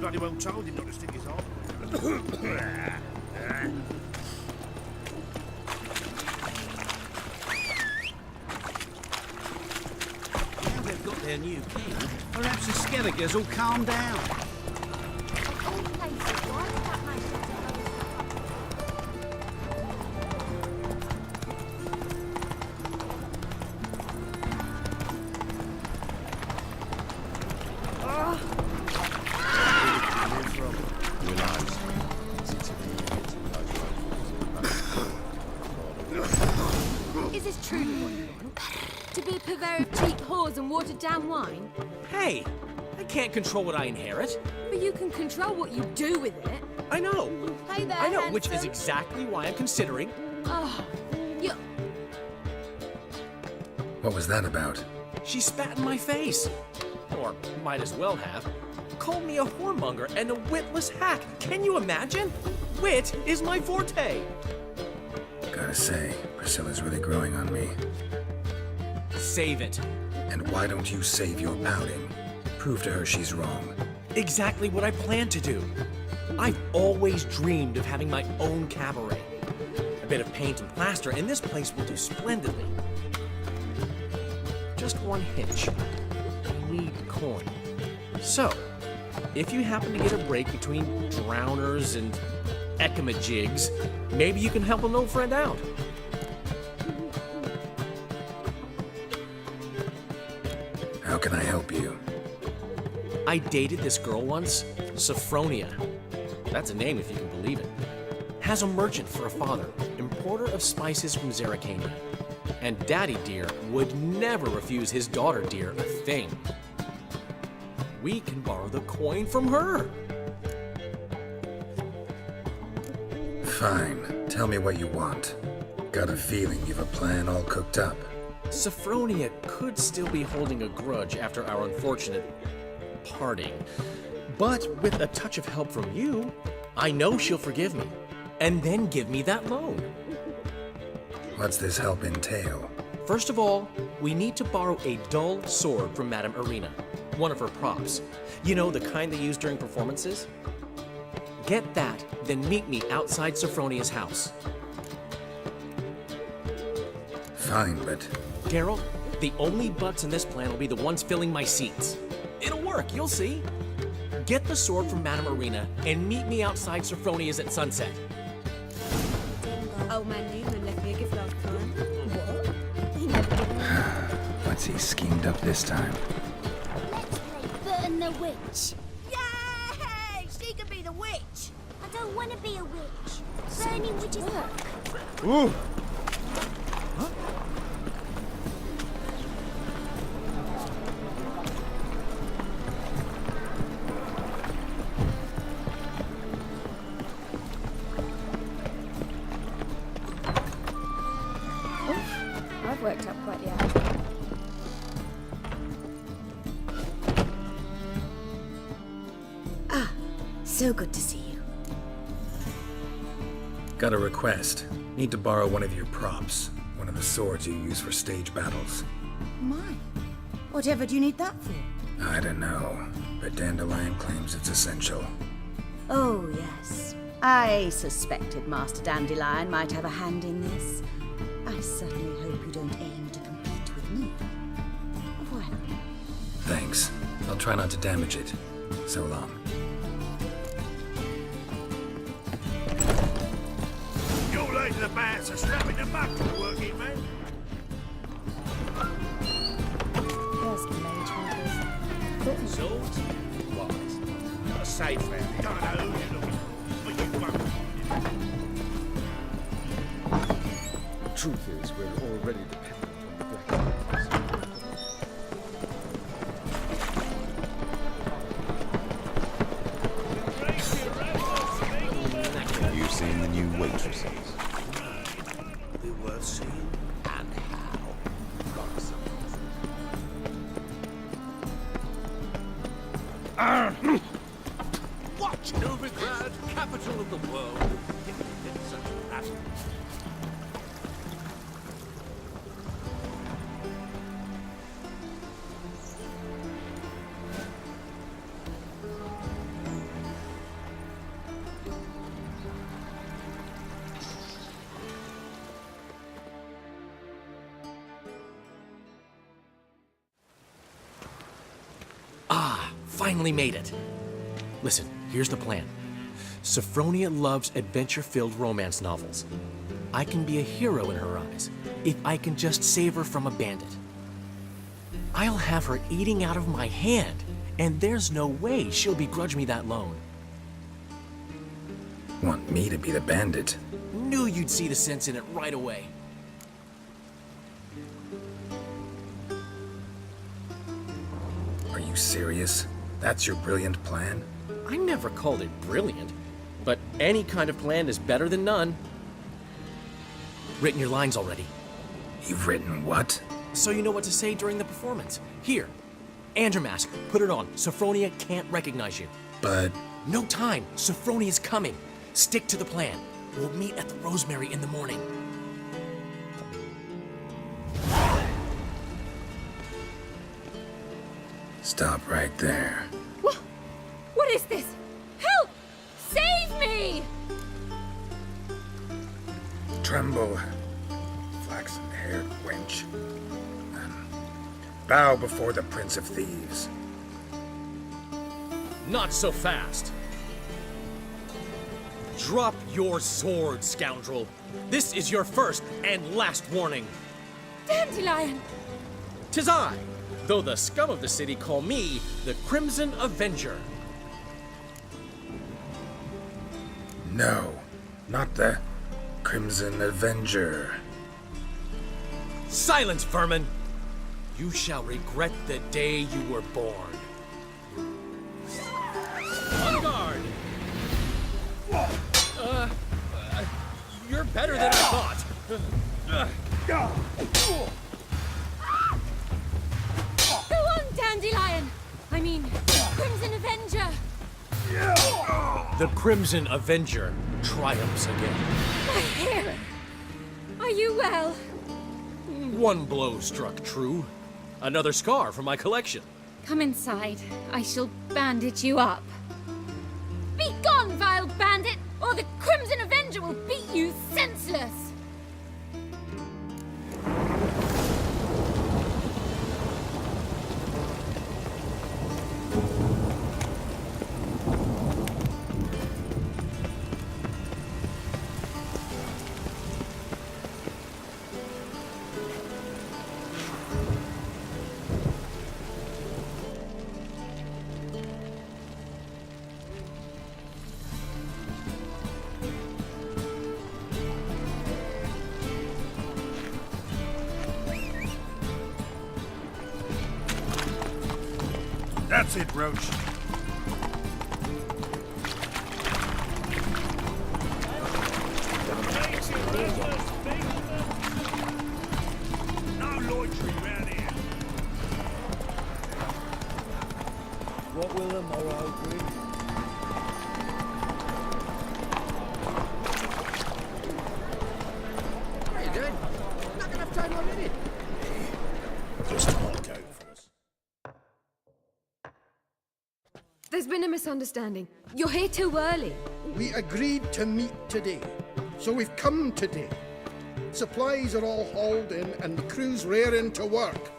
bloody well told him not to stick his arm. Now they've got their new king, perhaps the Skelligers will calm down. Is this truly what you want? To be a purveyor of cheap whores and watered-down wine? Hey, I can't control what I inherit. But you can control what you do with it. I know. Hey there, I know, which is handsome. exactly why I'm considering. Oh, you... What was that about? She spat in my face. Or might as well have. Called me a whoremonger and a witless hack. Can you imagine? Wit is my forte. Gotta say, Priscilla's really growing on me. Save it. And why don't you save your pouting? Prove to her she's wrong. Exactly what I plan to do. I've always dreamed of having my own cabaret. A bit of paint and plaster, and this place will do splendidly. Just one hitch. I need coin. So, if you happen to get a break between drowners and ecamajigs, maybe you can help an old friend out. How can I help you? I dated this girl once, Sophronia. That's a name if you can believe it. Has a merchant for a father, importer of spices from Zerrikania. And Daddy Dear would never refuse his daughter Dear a thing. We can borrow the coin from her. Fine. Tell me what you want. Got a feeling you've a plan all cooked up. Sophronia could still be holding a grudge after our unfortunate parting. But with a touch of help from you, I know she'll forgive me. And then give me that loan. What's this help entail? First of all, we need to borrow a dull sword from Madame Irina, one of her props. You know, the kind they use during performances? Get that, then meet me outside Sophronia's house. Fine, but... Daryl, the only butts in this plan will be the ones filling my seats. It'll work, you'll see. Get the sword from Madame Irina and meet me outside Sophronia's at sunset. Old man Newman left me a gift last time. What? He never did. What's he schemed up this time? Let's play Burn the Witch. Yay! She can be the witch! I don't want to be a witch. Burning witches work. Ooh! I've worked up quite the appetite. So good to see you. Got a request. Need to borrow one of your props. One of the swords you use for stage battles. My. Whatever do you need that for? I don't know, but Dandelion claims it's essential. Oh, yes. I suspected Master Dandelion might have a hand in this. I certainly hope you don't aim to compete with me. Well, Thanks. I'll try not to damage it. So long. You're late to the band, so strap in the back to the working man. There's the mage hunters. Swords? Wise. Not a safe round. Don't know who you're looking for, but you won't. Truth is, we're already dependent on the Black Arts. Have you seen the new waitresses? They're worth seeing. And how? What? Novigrad, capital of the world. Such a rascal. finally made it. Listen, here's the plan. Sophronia loves adventure-filled romance novels. I can be a hero in her eyes if I can just save her from a bandit. I'll have her eating out of my hand, and there's no way she'll begrudge me that loan. Want me to be the bandit? Knew you'd see the sense in it right away. Are you serious? That's your brilliant plan? I never called it brilliant, but any kind of plan is better than none. Written your lines already, You've written what? so you know what to say during the performance. Here, and your mask, put it on. Sophronia can't recognize you. But No time, Sophronia's coming. Stick to the plan. We'll meet at the Rosemary in the morning. stop right there. What is this? Help! Save me! Tremble, flaxen-haired wench. Bow before the Prince of Thieves. Not so fast. Drop your sword, scoundrel. This is your first and last warning. Dandelion! 'Tis I, though the scum of the city call me the Crimson Avenger. No, not the Crimson Avenger. Silence, vermin! You shall regret the day you were born. On guard! You're better than I thought. Go on, Dandelion! I mean, Crimson Avenger! The Crimson Avenger triumphs again. My hero! Are you well? One blow struck true. Another scar from my collection. Come inside. I shall bandage you up. Be gone, vile bandit, or the Crimson Avenger will beat you senseless! That's it, Roach. No loitering round here. What will the morrow bring? What are you doing? Not enough time already. Just a hot coat for us. There's been a misunderstanding. You're here too early. We agreed to meet today, so we've come today. Supplies are all hauled in and the crew's raring to work.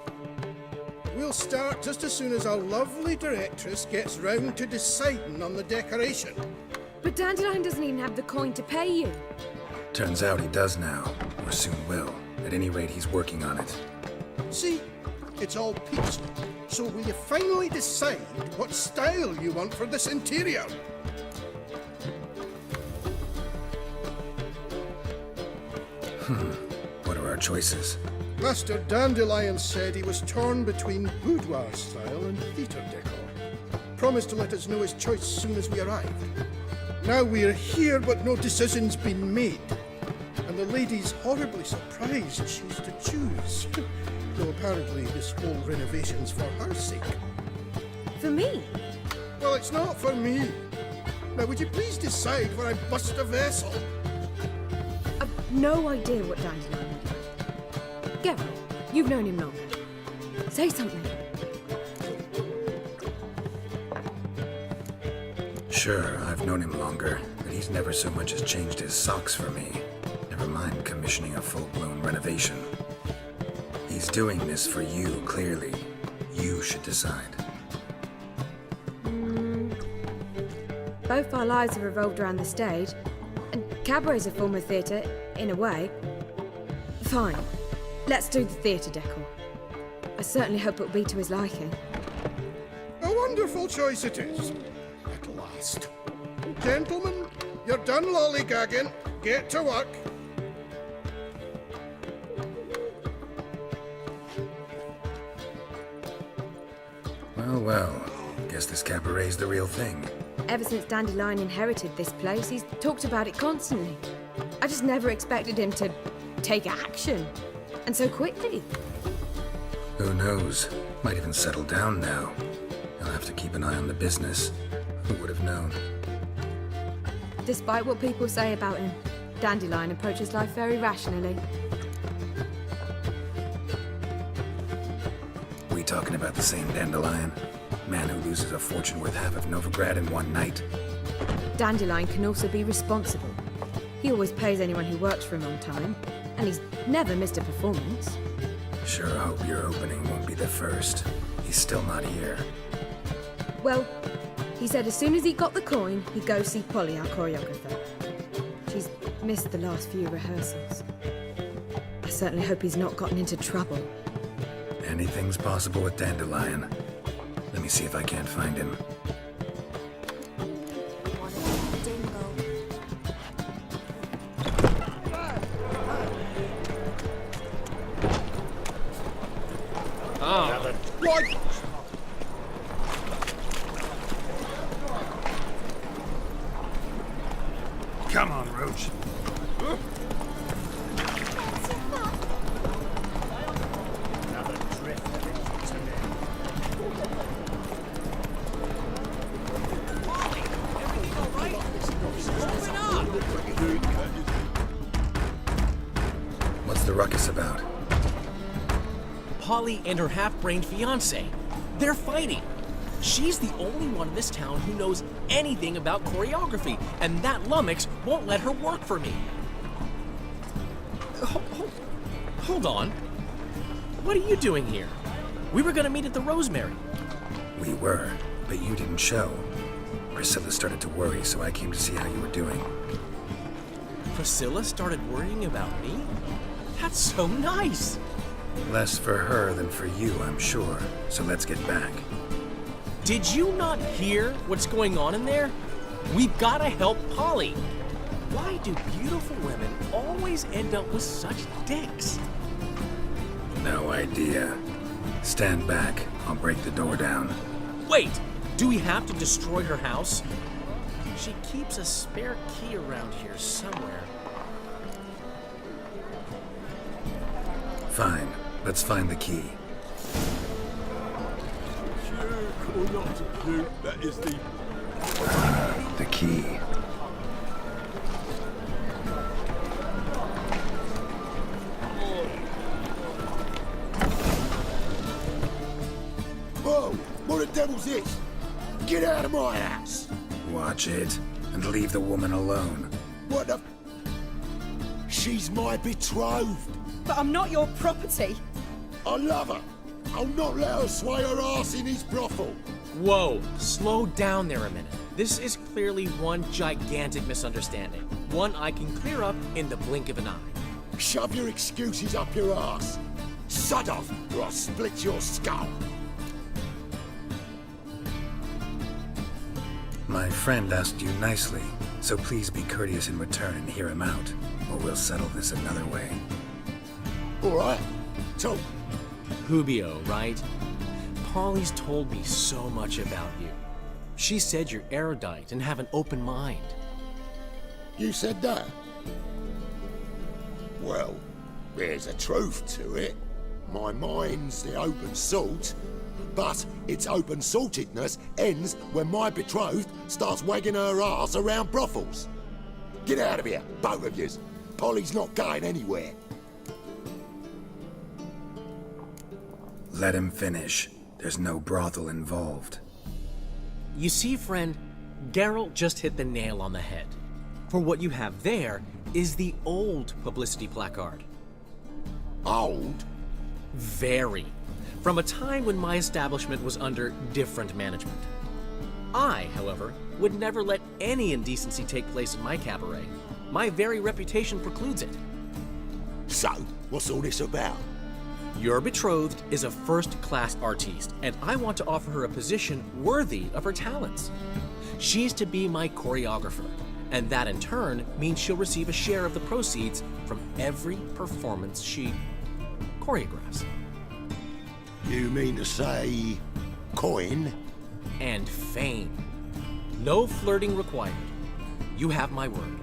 We'll start just as soon as our lovely directress gets round to deciding on the decoration. But Dandelion doesn't even have the coin to pay you. Turns out he does now, or soon will. At any rate, he's working on it. See, it's all peachy. So will you finally decide what style you want for this interior? What are our choices? Master Dandelion said he was torn between boudoir style and theatre decor. Promised to let us know his choice soon as we arrive. Now we're here, but no decision's been made. And the lady's horribly surprised she's to choose. Though apparently this whole renovation's for her sake. For me? Well, it's not for me. Now, would you please decide where I bust a vessel? I've no idea what Dandelion would like. Geralt, you've known him longer. Say something. Sure, I've known him longer, but he's never so much as changed his socks for me. Never mind commissioning a full-blown renovation. He's doing this for you, clearly. You should decide. both our lives have revolved around the stage, and cabaret's a form of theatre, in a way. Fine, let's do the theatre decor. I certainly hope it'll be to his liking. A wonderful choice it is. At last. Gentlemen, you're done lollygagging. Get to work. Well, well. Guess this cabaret's the real thing. Ever since Dandelion inherited this place, he's talked about it constantly. I just never expected him to take action. And so quickly. Who knows? Might even settle down now. I'll have to keep an eye on the business. Who would have known? Despite what people say about him, Dandelion approaches life very rationally. We talking about the same Dandelion? Man who loses a fortune worth half of Novigrad in one night? Dandelion can also be responsible. He always pays anyone who works for him on time, and he's never missed a performance. Sure hope your opening won't be the first. He's still not here. Well, he said as soon as he got the coin, he'd go see Polly, our choreographer. She's missed the last few rehearsals. I certainly hope he's not gotten into trouble. Anything's possible with Dandelion. Let me see if I can't find him. What? Come on, Roach. Another drift of it today. Everything all right? What's going on? What's the ruckus about? Polly and her half-brained fiancé. They're fighting. She's the only one in this town who knows anything about choreography, and that lummox won't let her work for me. Hold on. What are you doing here? We were gonna meet at the Rosemary. We were, but you didn't show. Priscilla started to worry, so I came to see how you were doing. Priscilla started worrying about me? That's so nice. Less for her than for you, I'm sure. So let's get back. Did you not hear what's going on in there? We've gotta help Polly. Why do beautiful women always end up with such dicks? No idea. Stand back. I'll break the door down. Wait! Do we have to destroy her house? She keeps a spare key around here somewhere. Fine. Let's find the key. Or not to do, that is the... The key. Whoa! What the devil's this? Get out of my house! Watch it, and leave the woman alone. What the... She's my betrothed! But I'm not your property. I love her! I'll not let her sway her ass in his brothel! Whoa, slow down there a minute. This is clearly one gigantic misunderstanding. One I can clear up in the blink of an eye. Shove your excuses up your ass! Sod off, or I'll split your skull! My friend asked you nicely, so please be courteous in return and hear him out, or we'll settle this another way. Alright, talk. Hubio, right? Polly's told me so much about you. She said you're erudite and have an open mind. You said that? Well, there's a truth to it. My mind's the open salt, but its open saltedness ends when my betrothed starts wagging her ass around brothels. Get out of here, both of yous. Polly's not going anywhere. Let him finish. There's no brothel involved. You see, friend, Geralt just hit the nail on the head. For what you have there is the old publicity placard. Old? Very. From a time when my establishment was under different management. I, however, would never let any indecency take place in my cabaret. My very reputation precludes it. So, what's all this about? Your betrothed is a first-class artiste, and I want to offer her a position worthy of her talents. She's to be my choreographer, and that in turn means she'll receive a share of the proceeds from every performance she choreographs. You mean to say... Quen? And fame. No flirting required. You have my word.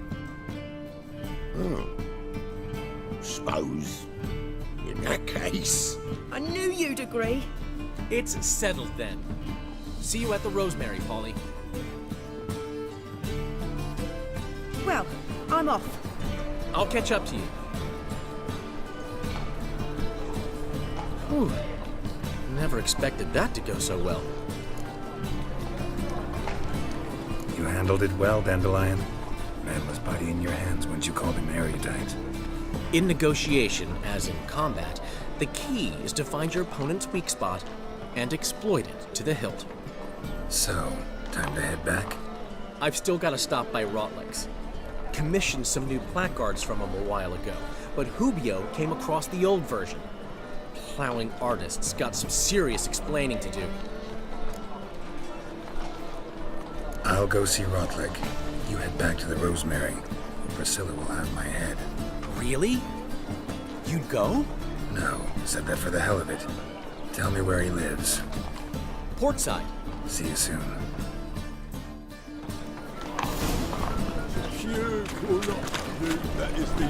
Suppose... in that case... I knew you'd agree. It's settled then. See you at the Rosemary, Polly. Well, I'm off. I'll catch up to you. Whew. Never expected that to go so well. You handled it well, Dandelion. Man was putty in your hands once you called him erudite. In negotiation, as in combat, the key is to find your opponent's weak spot and exploit it to the hilt. So, time to head back? I've still got to stop by Rotlick's. Commissioned some new placards from him a while ago, but Hubio came across the old version. Plowing artists got some serious explaining to do. I'll go see Rotlick. You head back to the Rosemary. Priscilla will have my head. Really? You'd go? No, said that for the hell of it. Tell me where he lives. Portside. See you soon. That is the...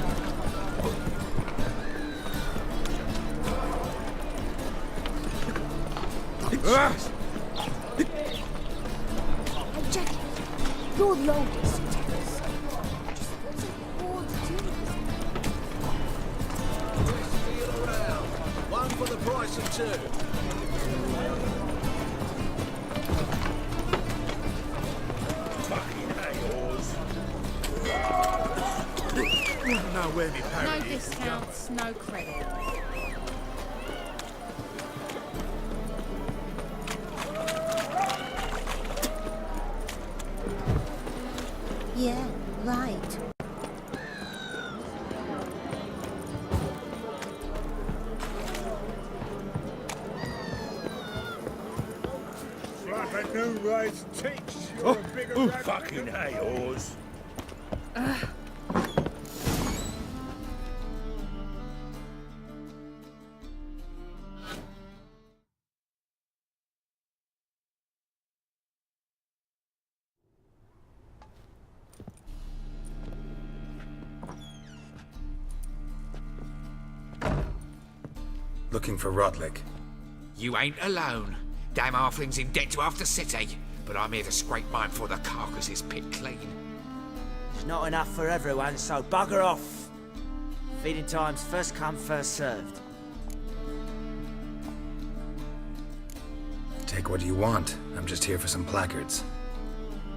Hey, Jackie, you're the oldest. Just what's it all to do with this? One for the price of two. Nowhere near No parody. discounts, no credit. Yeah, right. Like a new race teach you're a bigger rabbit. Fucking hay-horse. Looking for Rotlick. You ain't alone. Damn halfling's in debt to half the city, but I'm here to scrape mine before the carcass is picked clean. There's not enough for everyone, so bugger off. Feeding time's first come, first served. Take what you want. I'm just here for some placards.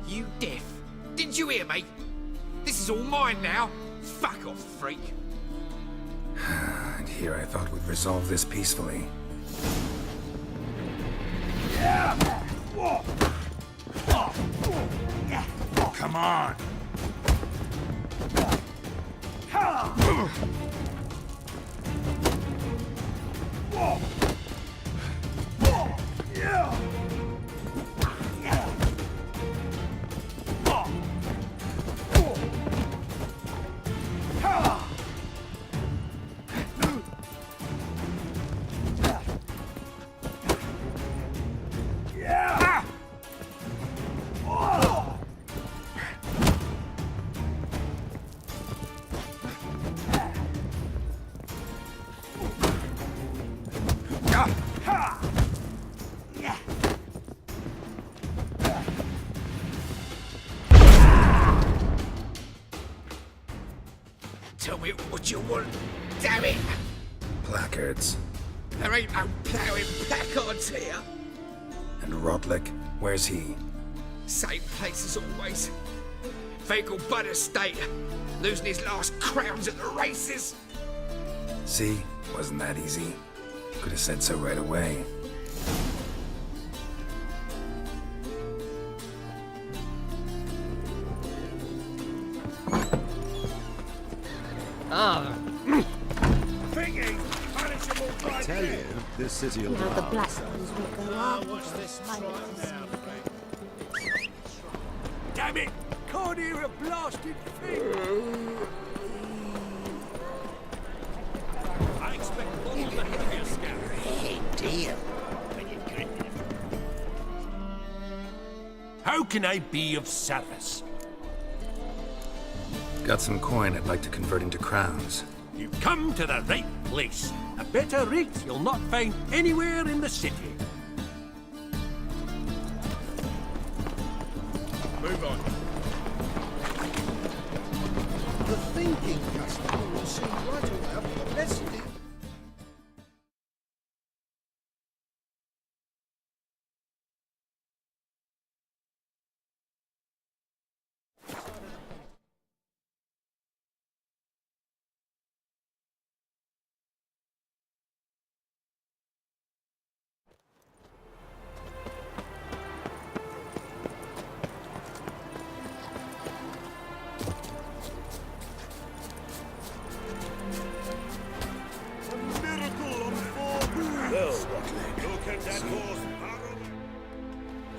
You deaf? Didn't you hear me? This is all mine now. Fuck off, freak. And here I thought we'd resolve this peacefully. Come on. Tell me what you want, damn it! Placards. There ain't no ploughing placards here. And Rotlick, where's he? Same place as always. Vehicle Bud Estate, losing his last crowns at the races. See? Wasn't that easy? Could have said so right away. tell you, this city will Now the devour black itself. ones will go up. Damn it! Can't hear a blasted thing! I expect all the heavier scanners. Hey, dear. How can I be of service? Got some coin I'd like to convert into crowns. You've come to the right place. A better rate you'll not find anywhere in the city. Move on. The thinking customer will see right away after the best deal.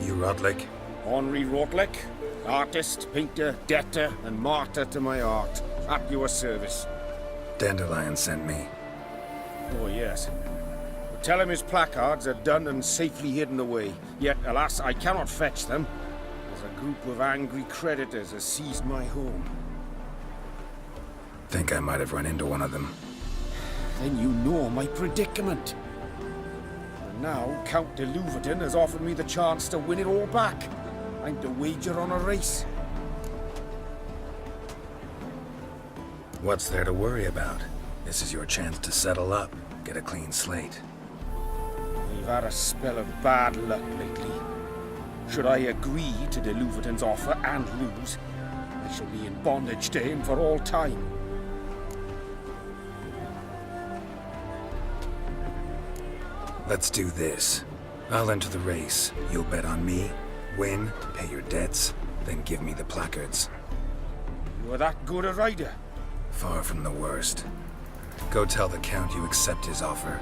You Rodlick? Henri Rotlick, artist, painter, debtor, and martyr to my art. At your service. Dandelion sent me. Oh, yes. Tell him his placards are done and safely hidden away. Yet, alas, I cannot fetch them, as a group of angry creditors has seized my home. Think I might have run into one of them. Then you know my predicament. And now, Count de Louverton has offered me the chance to win it all back. I'm to wager on a race. What's there to worry about? This is your chance to settle up, get a clean slate. I've had a spell of bad luck lately. Should I agree to de Louverton's offer and lose, I shall be in bondage to him for all time. Let's do this. I'll enter the race. You'll bet on me, win, pay your debts, then give me the placards. You're that good a rider? Far from the worst. Go tell the Count you accept his offer.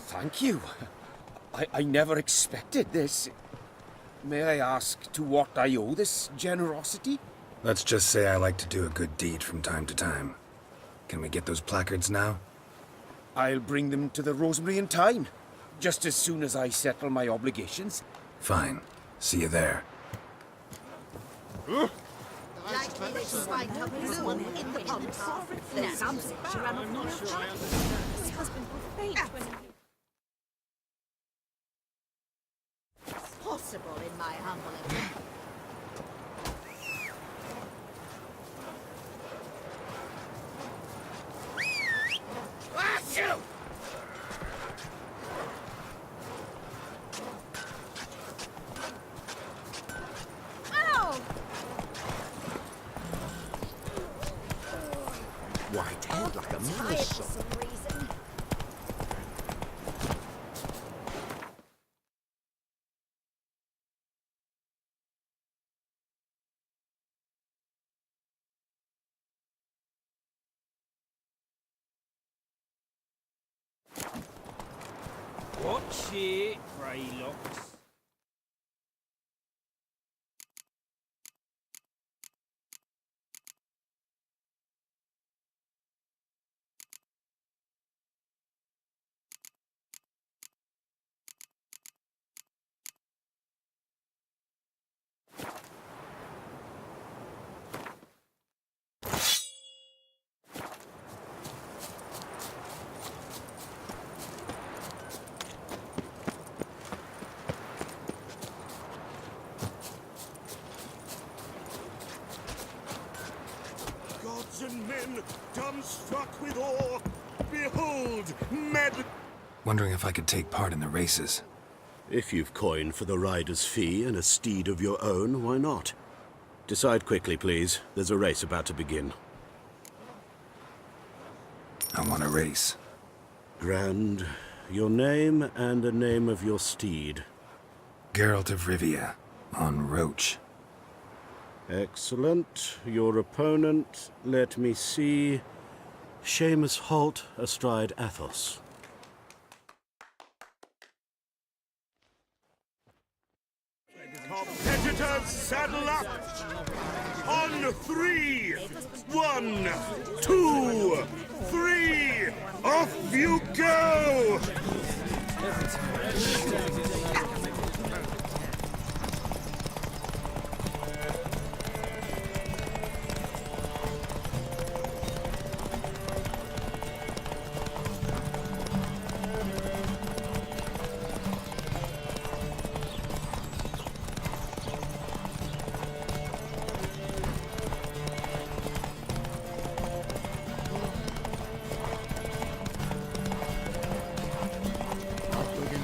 Thank you. I never expected this. May I ask to what I owe this generosity? Let's just say I like to do a good deed from time to time. Can we get those placards now? I'll bring them to the Rosemary in time, just as soon as I settle my obligations. Fine. See you there. Possible in my humble opinion. White head like a mouse. Watch it, Greylocks. Spartan men, dumbstruck with awe, behold, mad... Wondering if I could take part in the races. If you've coin for the rider's fee and a steed of your own, why not? Decide quickly, please. There's a race about to begin. I want a race. Grand. Your name and the name of your steed. Geralt of Rivia, on Roach. Excellent. Your opponent, let me see. Seamus Holt astride Athos. Competitors, saddle up! On 3! 1, 2, 3! Off you go!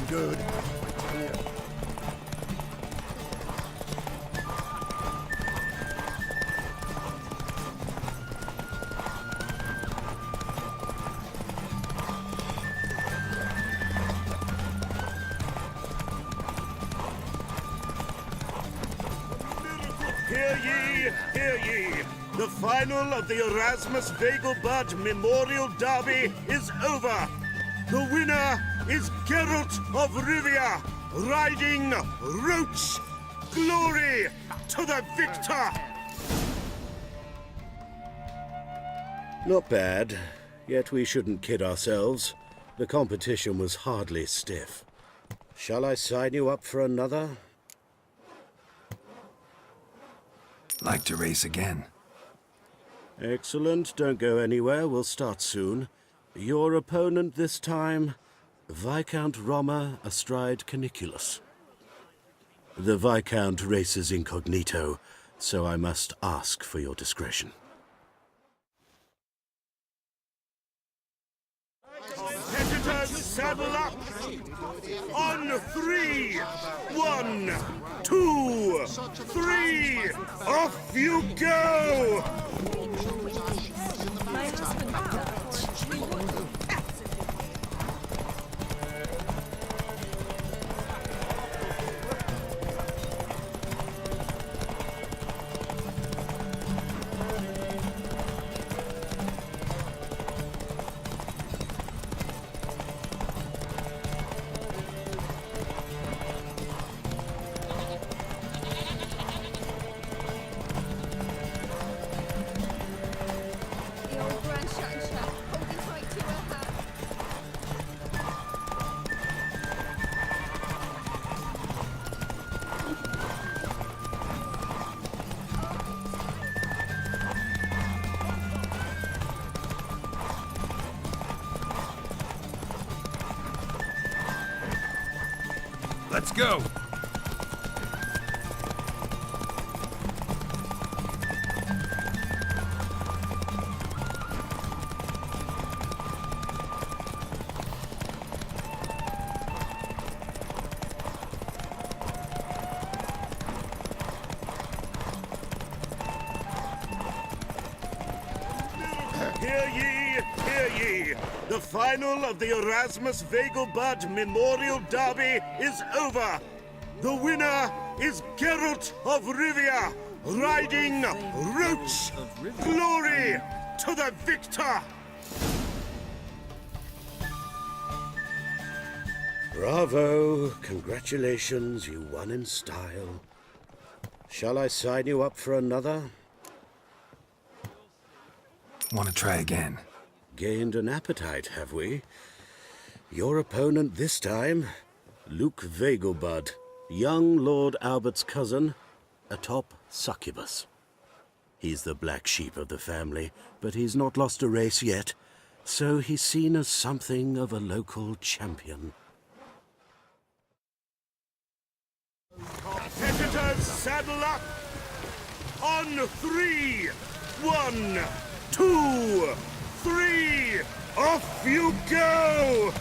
Good. Hear ye! The final of the Erasmus Vegelbud Memorial Derby is over! The winner is Geralt of Rivia, riding Roach! Glory to the victor! Not bad, yet we shouldn't kid ourselves. The competition was hardly stiff. Shall I sign you up for another? Like to race again. Excellent, don't go anywhere, we'll start soon. Your opponent this time, Viscount Roma astride Caniculus. The Viscount races incognito, so I must ask for your discretion. Competitors, saddle up! On 3! 1, 2, 3! Off you go! Let's go! Hear ye! The final of the Erasmus Vegelbud Memorial Derby is over! The winner is Geralt of Rivia, riding Roach! Glory to the victor! Bravo! Congratulations, you won in style. Shall I sign you up for another? Want to try again? Gained an appetite, have we? Your opponent this time, Luke Vegelbud, young Lord Albert's cousin, atop Succubus. He's the black sheep of the family, but he's not lost a race yet, so he's seen as something of a local champion. Competitors, saddle up! On 3! 1, 2, 3, off you go!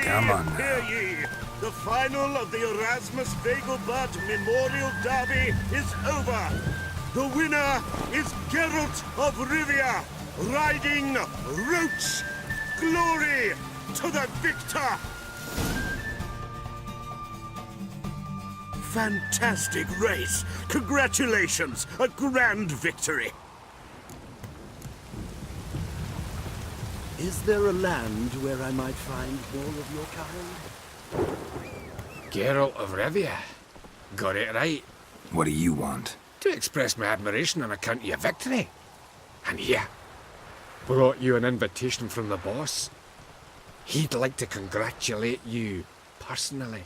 Come on now. Hear ye! The final of the Erasmus Vegelbud Memorial Derby is over! The winner is Gerlat of Rivia, riding Roach! Glory to the victor! Fantastic race! Congratulations! A grand victory! Is there a land where I might find more of your kind? Geralt of Rivia. Got it right. What do you want? To express my admiration on account of your victory. And here, brought you an invitation from the boss. He'd like to congratulate you personally.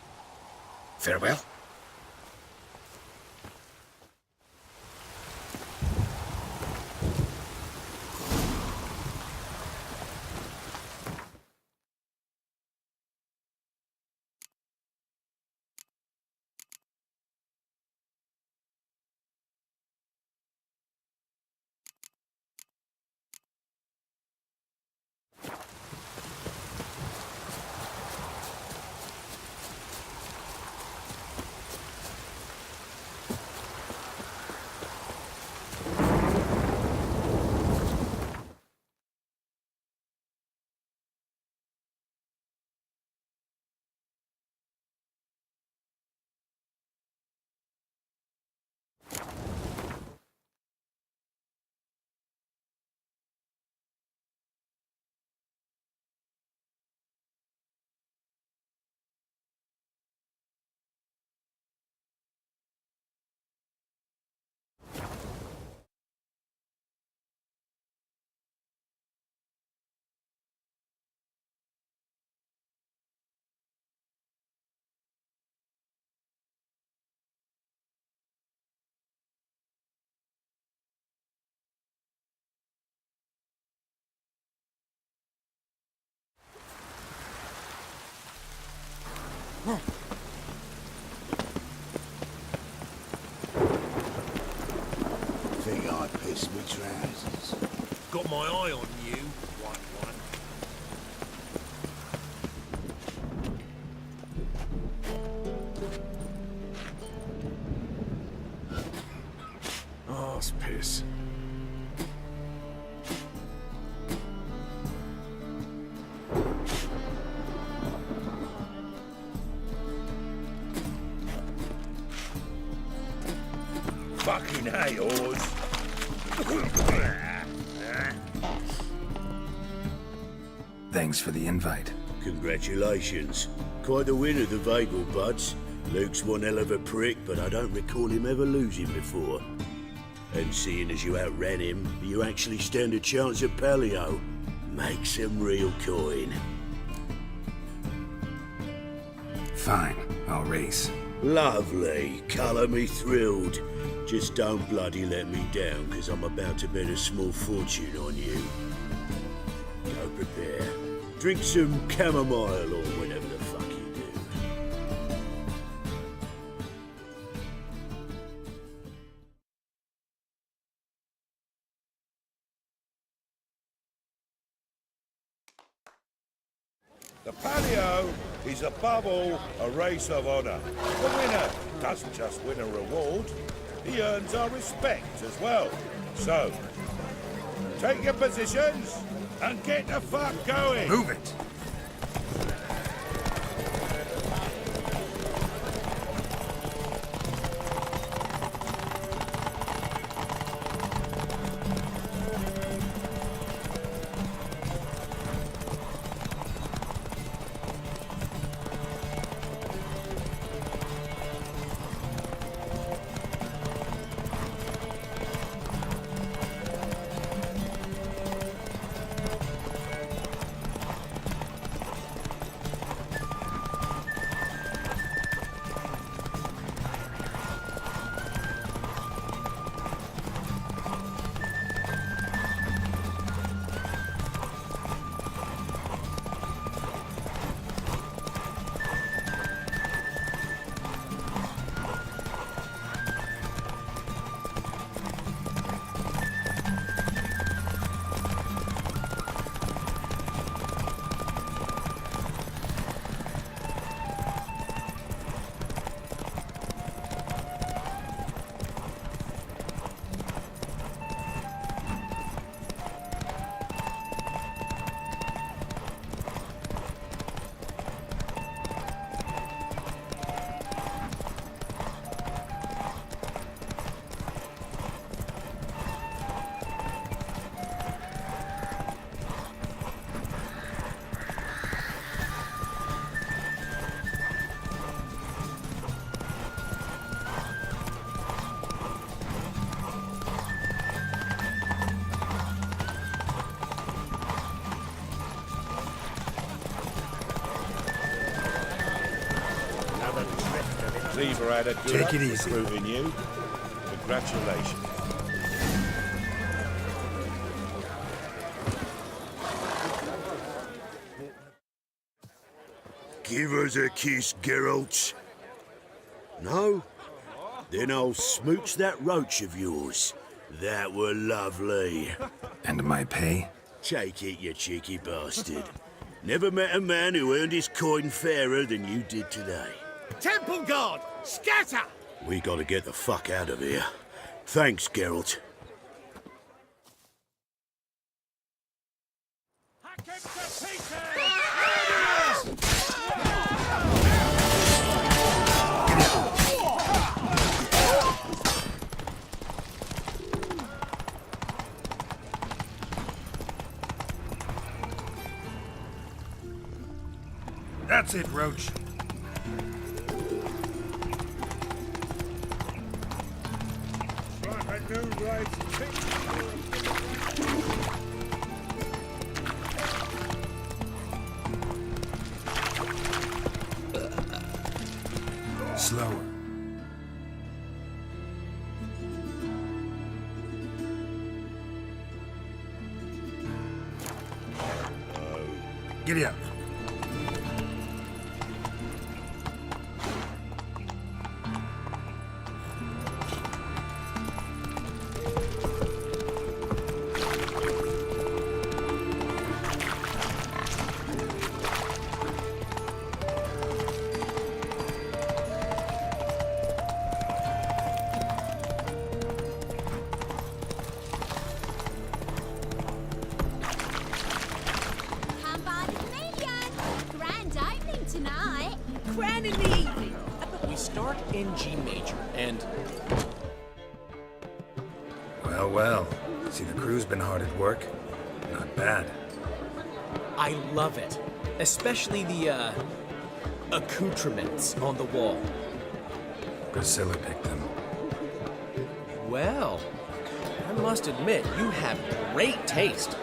Farewell. Think I pissed my trousers. Got my eye on you, white one. Arse piss. Fucking hay, Oz. Thanks for the invite. Congratulations. Quite the winner, the Vegelbuds. Luke's one hell of a prick, but I don't recall him ever losing before. And seeing as you outran him, you actually stand a chance at Paleo. Make some real coin. Fine, I'll race. Lovely. Colour me thrilled. Just don't bloody let me down, because I'm about to bet a small fortune on you. Go prepare. Drink some chamomile or whatever the fuck you do. The palio is above all a race of honour. The winner doesn't just win a reward, he earns our respect as well. So, take your positions and get the fuck going. Move it. Lever had a good Take it easy. Proving you. Congratulations. Give us a kiss, Geralt. No? Then I'll smooch that roach of yours. That were lovely. And my pay? Take it, you cheeky bastard. Never met a man who earned his coin fairer than you did today. Temple Guard, scatter! We gotta get the fuck out of here. Thanks, Geralt. That's it, Roach. Slower. Giddy up. Quen in the evening. We start in G major, and... Well, well. See, the crew's been hard at work. Not bad. I love it. Especially the, accoutrements on the wall. Priscilla picked them. Well, I must admit, you have great taste.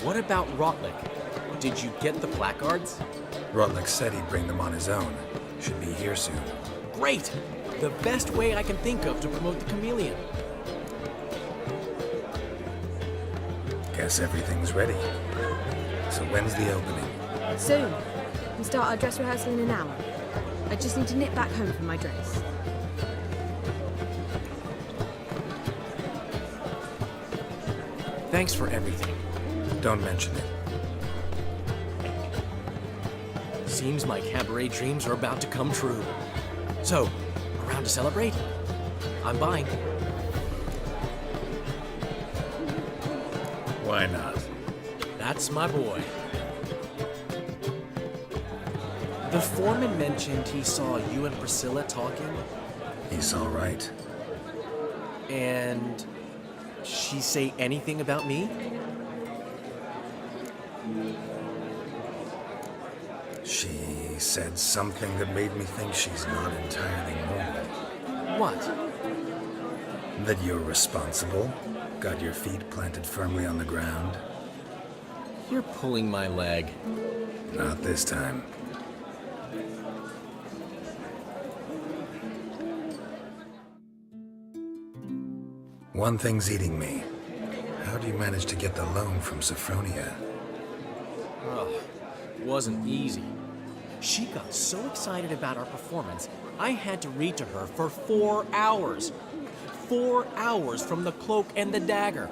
What about Rotlick? Did you get the placards? Rotlick said he'd bring them on his own. Should be here soon. Great! The best way I can think of to promote the chameleon. Guess everything's ready. So when's the opening? Soon. We start our dress rehearsal in an hour. I just need to nip back home for my dress. Thanks for everything. Don't mention it. Seems my cabaret dreams are about to come true. So, around to celebrate? I'm buying. Why not? That's my boy. The foreman mentioned he saw you and Priscilla talking. He's all right. And she say anything about me? She said something that made me think she's not entirely normal. What? That you're responsible, got your feet planted firmly on the ground. You're pulling my leg. Not this time. One thing's eating me. How do you manage to get the loan from Sophronia? Oh, wasn't easy. She got so excited about our performance, I had to read to her for 4 hours. 4 hours from the cloak and the dagger.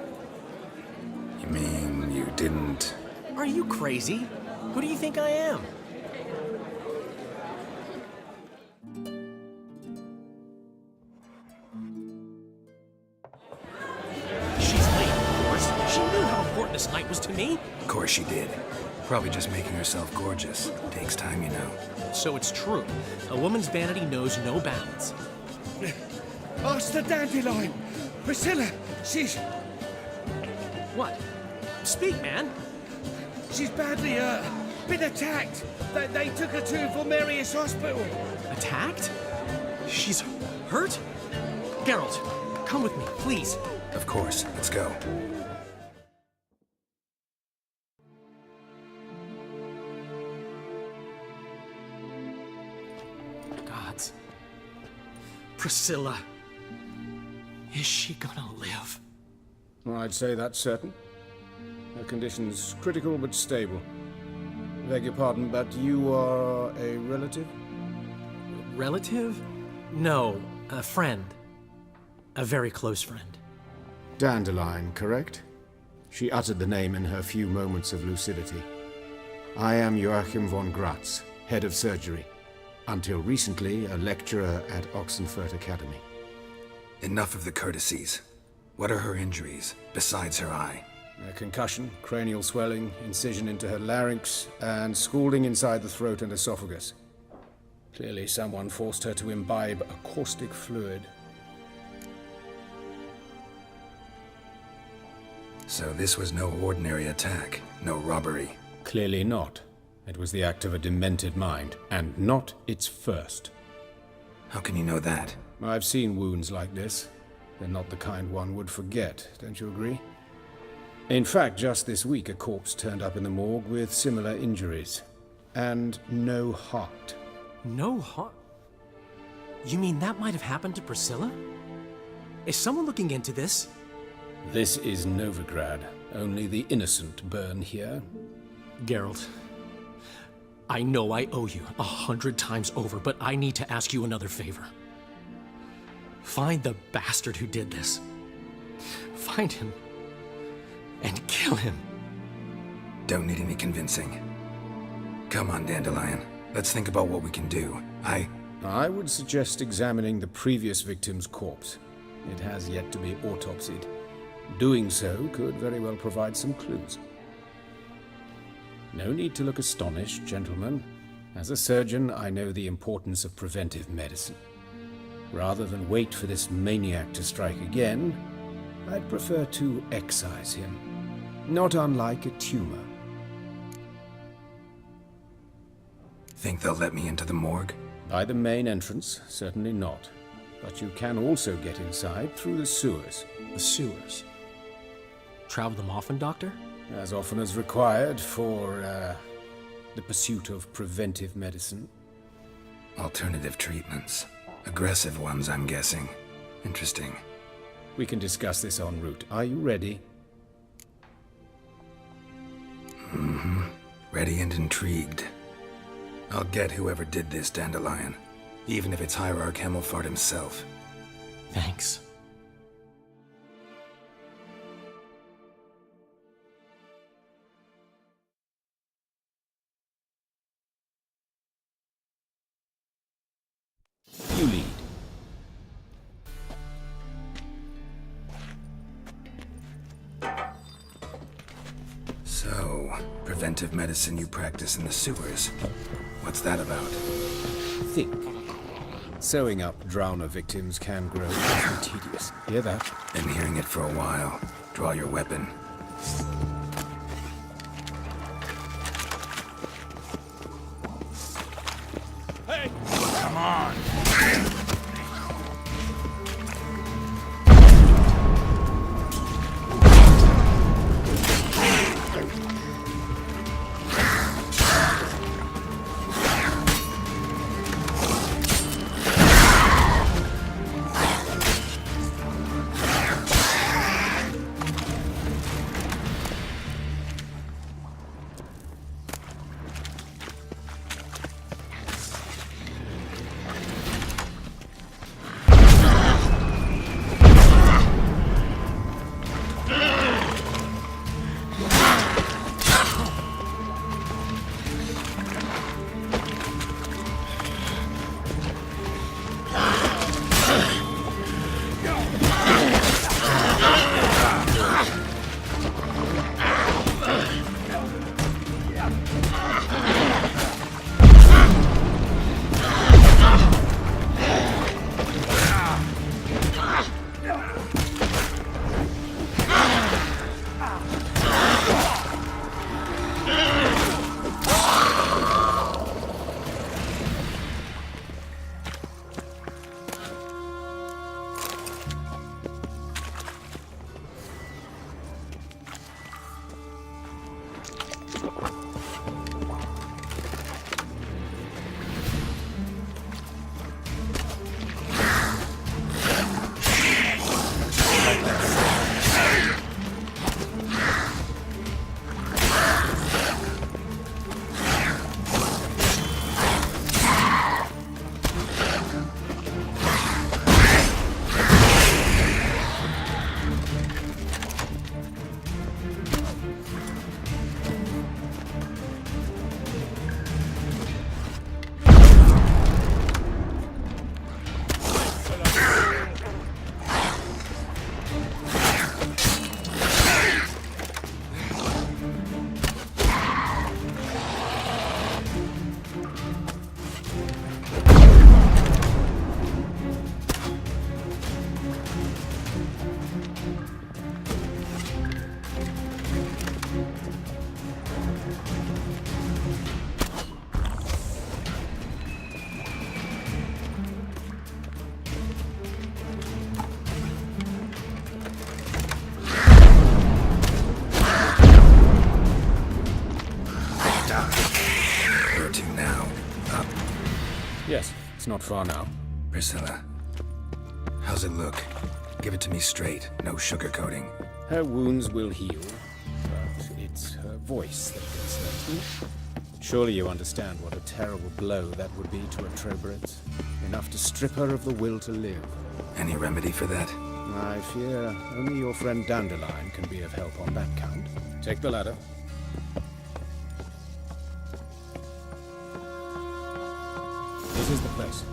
You mean you didn't... Are you crazy? Who do you think I am? She's late, of course. She knew how important this night was to me. Of course she did. Probably just making herself gorgeous. Takes time, you know. So it's true. A woman's vanity knows no bounds. Ask the dandelion. Priscilla, she's... What? Speak, man. She's badly been attacked. They took her to Vesemir Hospital. Attacked? She's hurt? Geralt, come with me, please. Of course. Let's go. Gods. Priscilla. Is she gonna live? I'd say that's certain. Her condition's critical but stable. Beg your pardon, but you are a relative? Relative? No, a friend. A very close friend. Dandelion, correct? She uttered the name in her few moments of lucidity. I am Joachim von Gratz, head of surgery. Until recently, a lecturer at Oxenfurt Academy. Enough of the courtesies. What are her injuries, besides her eye? A concussion, cranial swelling, incision into her larynx, and scalding inside the throat and esophagus. Clearly someone forced her to imbibe a caustic fluid. So this was no ordinary attack, no robbery. Clearly not. It was the act of a demented mind, and not its first. How can you know that? I've seen wounds like this. They're not the kind one would forget, don't you agree? In fact, just this week a corpse turned up in the morgue with similar injuries. And no heart. No heart? You mean that might have happened to Priscilla? Is someone looking into this? This is Novigrad. Only the innocent burn here. Geralt, I know I owe you 100 times over, but I need to ask you another favor. Find the bastard who did this. Find him and kill him. Don't need any convincing. Come on, Dandelion. Let's think about what we can do. I would suggest examining the previous victim's corpse. It has yet to be autopsied. Doing so could very well provide some clues. No need to look astonished, gentlemen. As a surgeon, I know the importance of preventive medicine. Rather than wait for this maniac to strike again, I'd prefer to excise him. Not unlike a tumor. Think they'll let me into the morgue? By the main entrance, certainly not. But you can also get inside through the sewers. The sewers? Travel them often, Doctor? As often as required for, The pursuit of preventive medicine? Alternative treatments. Aggressive ones, I'm guessing. Interesting. We can discuss this en route. Are you ready? Mm-hmm. Ready and intrigued. I'll get whoever did this, Dandelion. Even if it's Hierarch Hemmelfart himself. Thanks. You lead. So, preventive medicine you practice in the sewers. What's that about? Think. Sewing up drowner victims can grow awfully tedious. Hear that? Been hearing it for a while. Draw your weapon. Hey! Come on! Yes, it's not far now. Priscilla, how's it look? Give it to me straight, no sugarcoating. Her wounds will heal, but it's her voice that concerns me. Surely you understand what a terrible blow that would be to a Trobrit. Enough to strip her of the will to live. Any remedy for that? I fear only your friend Dandelion can be of help on that count. Take the ladder. This is the place.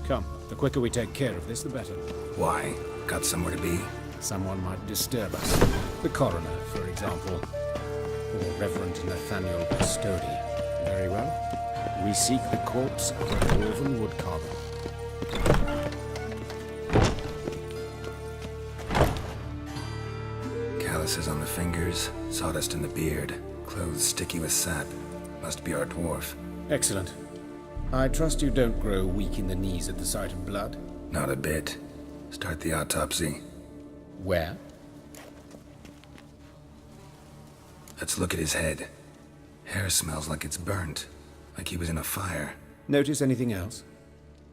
Come, the quicker we take care of this, the better. Why? Got somewhere to be? Someone might disturb us. The coroner, for example. Or Reverend Nathaniel Custody. Very well. We seek the corpse of a dwarven woodcarver. Calluses on the fingers, sawdust in the beard, clothes sticky with sap. Must be our dwarf. Excellent. I trust you don't grow weak in the knees at the sight of blood? Not a bit. Start the autopsy. Where? Let's look at his head. Hair smells like it's burnt, like he was in a fire. Notice anything else?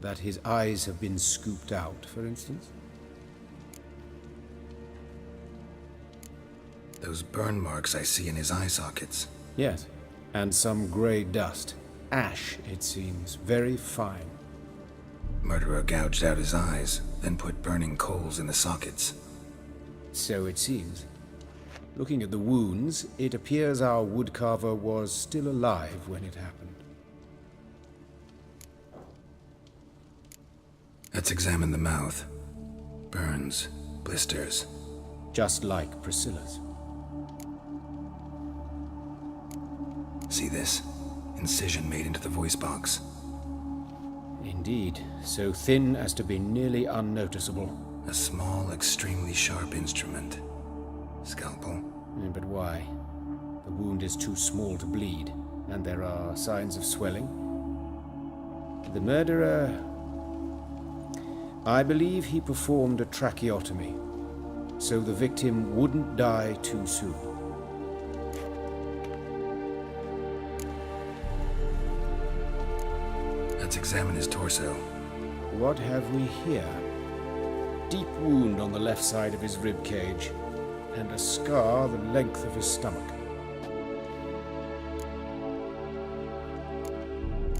That his eyes have been scooped out, for instance? Those burn marks I see in his eye sockets. Yes, and some grey dust. Ash, it seems, very fine. Murderer gouged out his eyes, then put burning coals in the sockets. So it seems. Looking at the wounds, it appears our woodcarver was still alive when it happened. Let's examine the mouth. Burns, blisters. Just like Priscilla's. See this? Incision made into the voice box. Indeed, so thin as to be nearly unnoticeable. A small, extremely sharp instrument. Scalpel. But why? The wound is too small to bleed, and there are signs of swelling. The murderer... I believe he performed a tracheotomy, so the victim wouldn't die too soon. Let's examine his torso. What have we here? Deep wound on the left side of his rib cage, and a scar the length of his stomach.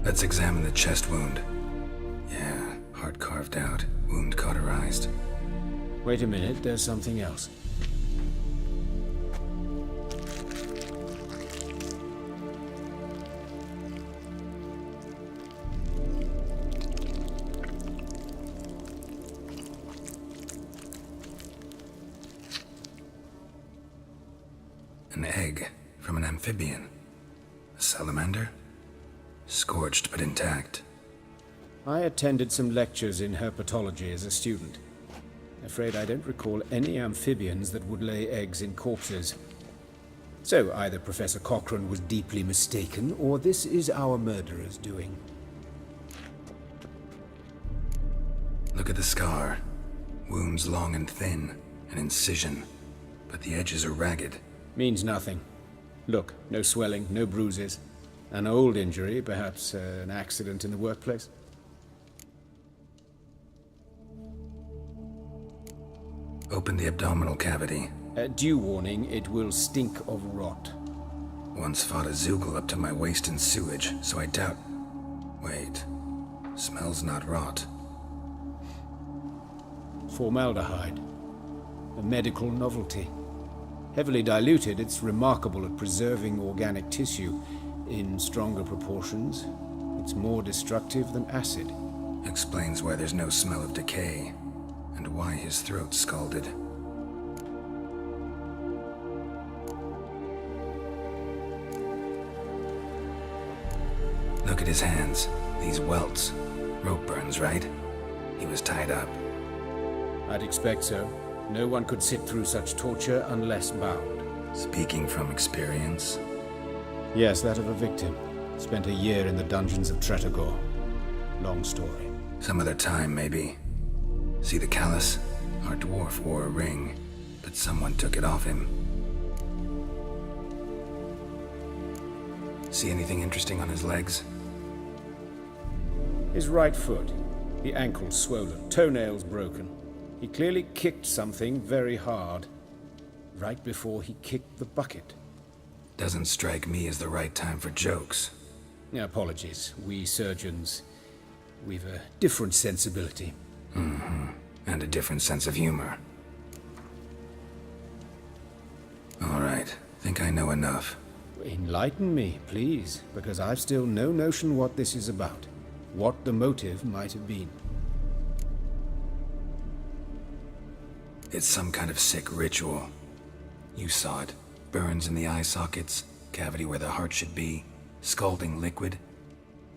Let's examine the chest wound. Yeah, heart carved out, wound cauterized. Wait a minute, there's something else. An egg from an amphibian. A salamander? Scorched but intact. I attended some lectures in herpetology as a student. Afraid I don't recall any amphibians that would lay eggs in corpses. So either Professor Cochrane was deeply mistaken, or this is our murderer's doing. Look at the scar. Wounds long and thin, an incision, but the edges are ragged. Means nothing. Look, no swelling, no bruises. An old injury, perhaps an accident in the workplace. Open the abdominal cavity. Due warning, it will stink of rot. Once fought a Zoogle up to my waist in sewage, so I doubt... Wait. Smells not rot. Formaldehyde. A medical novelty. Heavily diluted, it's remarkable at preserving organic tissue. In stronger proportions, it's more destructive than acid. Explains why there's no smell of decay, and why his throat's scalded. Look at his hands. These welts. Rope burns, right? He was tied up. I'd expect so. No one could sit through such torture unless bound. Speaking from experience? Yes, that of a victim. Spent a year in the dungeons of Tretogor. Long story. Some other time, maybe. See the callus? Our dwarf wore a ring, but someone took it off him. See anything interesting on his legs? His right foot. The ankle swollen, toenails broken. He clearly kicked something very hard, right before he kicked the bucket. Doesn't strike me as the right time for jokes. Apologies. We surgeons, we've a different sensibility. Mm-hmm. And a different sense of humor. All right. Think I know enough. Enlighten me, please, because I've still no notion what this is about. What the motive might have been. It's some kind of sick ritual. You saw it. Burns in the eye sockets, cavity where the heart should be, scalding liquid,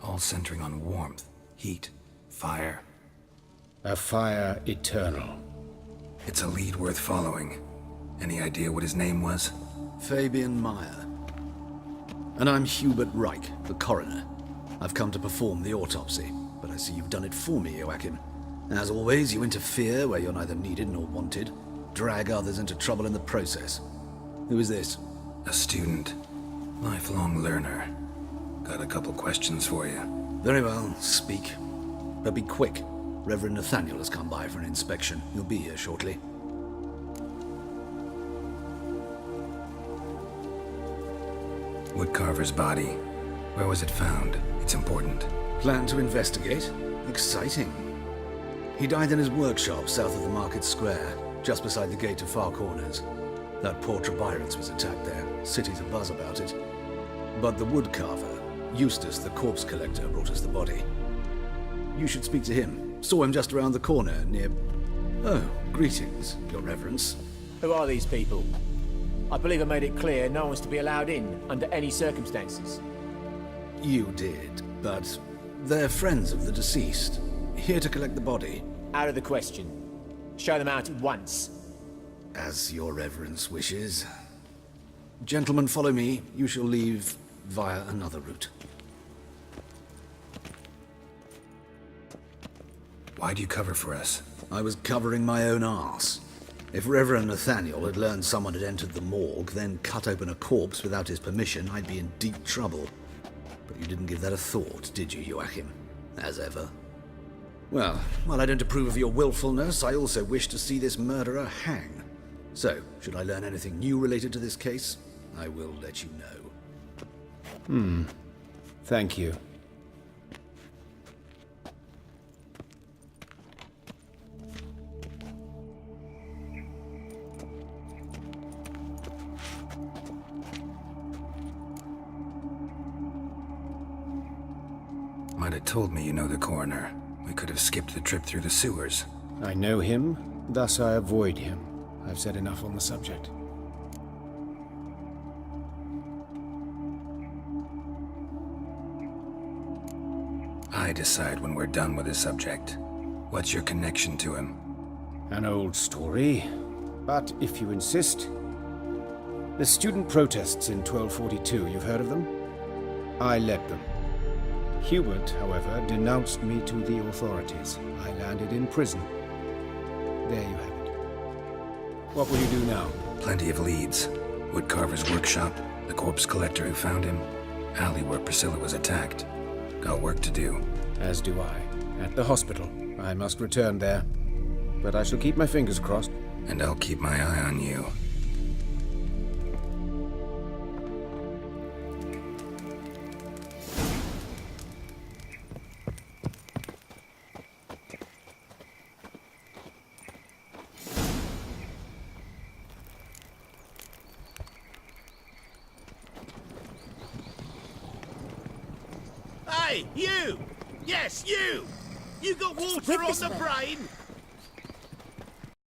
all centering on warmth, heat, fire. A fire eternal. It's a lead worth following. Any idea what his name was? Fabian Meyer. And I'm Hubert Reich, the coroner. I've come to perform the autopsy, but I see you've done it for me, Joachim. As always, you interfere where you're neither needed nor wanted, drag others into trouble in the process. Who is this? A student. Lifelong learner. Got a couple questions for you. Very well, speak. But be quick. Reverend Nathaniel has come by for an inspection. He'll be here shortly. Woodcarver's body. Where was it found? It's important. Plan to investigate? Exciting. He died in his workshop south of the Market Square, just beside the gate to Far Corners. That poor Trebyran's was attacked there. City's abuzz about it. But the woodcarver, Eustace the corpse collector, brought us the body. You should speak to him. Saw him just around the corner near... Oh, greetings, Your Reverence. Who are these people? I believe I made it clear no one's to be allowed in under any circumstances. You did, but they're friends of the deceased. Here to collect the body. Out of the question. Show them out at once. As Your Reverence wishes. Gentlemen, follow me. You shall leave via another route. Why'd you cover for us? I was covering my own arse. If Reverend Nathaniel had learned someone had entered the morgue, then cut open a corpse without his permission, I'd be in deep trouble. But you didn't give that a thought, did you, Joachim? As ever. Well, while I don't approve of your willfulness, I also wish to see this murderer hang. So, should I learn anything new related to this case, I will let you know. Thank you. Might have told me you know the coroner. We could have skipped the trip through the sewers. I know him, thus I avoid him. I've said enough on the subject. I decide when we're done with the subject. What's your connection to him? An old story, but if you insist. The student protests in 1242, you've heard of them? I led them. Hubert, however, denounced me to the authorities. I landed in prison. There you have it. What will you do now? Plenty of leads. Woodcarver's workshop, the corpse collector who found him, alley where Priscilla was attacked. Got work to do. As do I. At the hospital. I must return there. But I shall keep my fingers crossed. And I'll keep my eye on you. Hey, you! Yes, you! You got water on the brain?